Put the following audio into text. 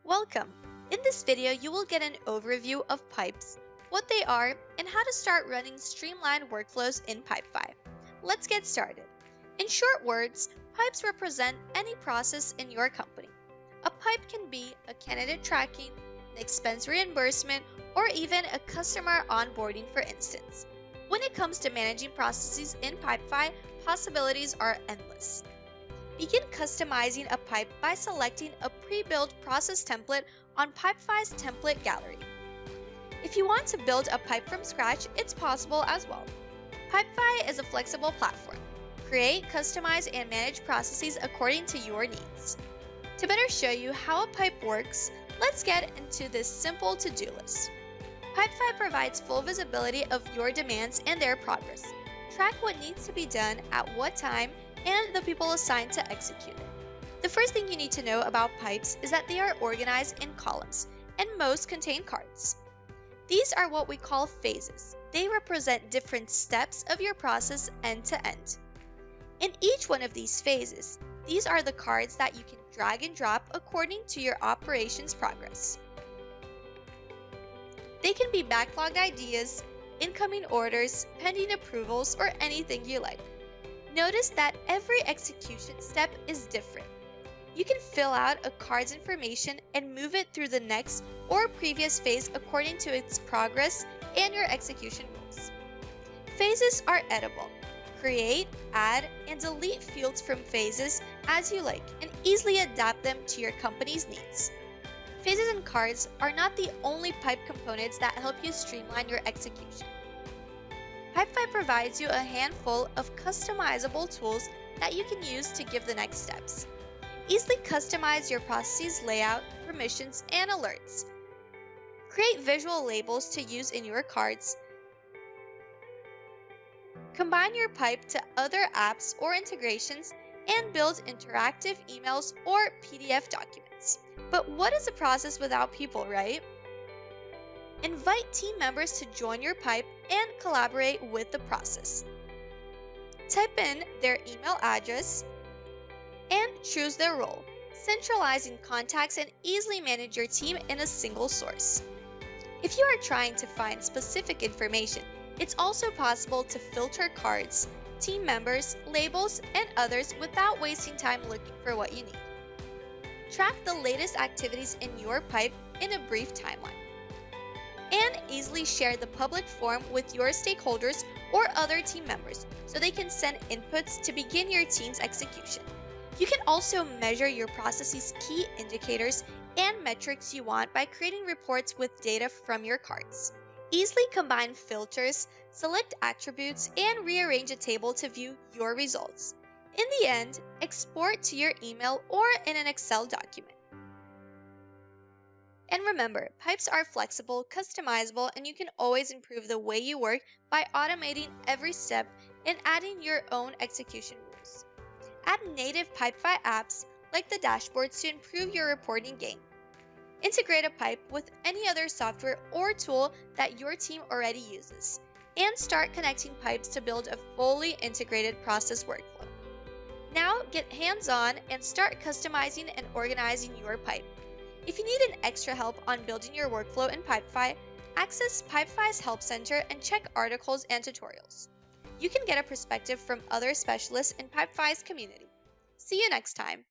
Welcome! In this video, you will get an overview of pipes, what they are, and how to start running streamlined workflows in Pipefy. Let's get started. In short words, pipes represent any process in your company. A pipe can be a candidate tracking, an expense reimbursement, or even a customer onboarding, for instance. When it comes to managing processes in Pipefy, possibilities are endless. Begin customizing a pipe by selecting a pre-built process template on Pipefy's template gallery. If you want to build a pipe from scratch, it's possible as well. Pipefy is a flexible platform. Create, customize, and manage processes according to your needs. To better show you how a pipe works, let's get into this simple to-do list. Pipefy provides full visibility of your demands and their progress. Track what needs to be done at what time and the people assigned to execute it. The first thing you need to know about pipes is that they are organized in columns, and most contain cards. These are what we call phases. They represent different steps of your process end to end. In each one of these phases, these are the cards that you can drag and drop according to your operations progress. They can be backlogged ideas, incoming orders, pending approvals, or anything you like. Notice that every execution step is different. You can fill out a card's information and move it through the next or previous phase according to its progress and your execution rules. Phases are editable. Create, add, and delete fields from phases as you like and easily adapt them to your company's needs. Phases and cards are not the only pipe components that help you streamline your execution. Pipefy provides you a handful of customizable tools that you can use to give the next steps. Easily customize your processes layout, permissions, and alerts. Create visual labels to use in your cards. Combine your pipe to other apps or integrations and build interactive emails or PDF documents. But what is a process without people, right? Invite team members to join your pipe and collaborate with the process. Type in their email address and choose their role, centralizing contacts and easily manage your team in a single source. If you are trying to find specific information, it's also possible to filter cards, team members, labels, and others without wasting time looking for what you need. Track the latest activities in your pipe in a brief timeline. And easily share the public form with your stakeholders or other team members so they can send inputs to begin your team's execution. You can also measure your process's key indicators and metrics you want by creating reports with data from your cards. Easily combine filters, select attributes, and rearrange a table to view your results. In the end, export to your email or in an Excel document. And remember, pipes are flexible, customizable, and you can always improve the way you work by automating every step and adding your own execution rules. Add native Pipefy apps like the dashboards to improve your reporting game. Integrate a pipe with any other software or tool that your team already uses, and start connecting pipes to build a fully integrated process workflow. Now get hands-on and start customizing and organizing your pipe. If you need an extra help on building your workflow in Pipefy, access Pipefy's Help Center and check articles and tutorials. You can get a perspective from other specialists in Pipefy's community. See you next time!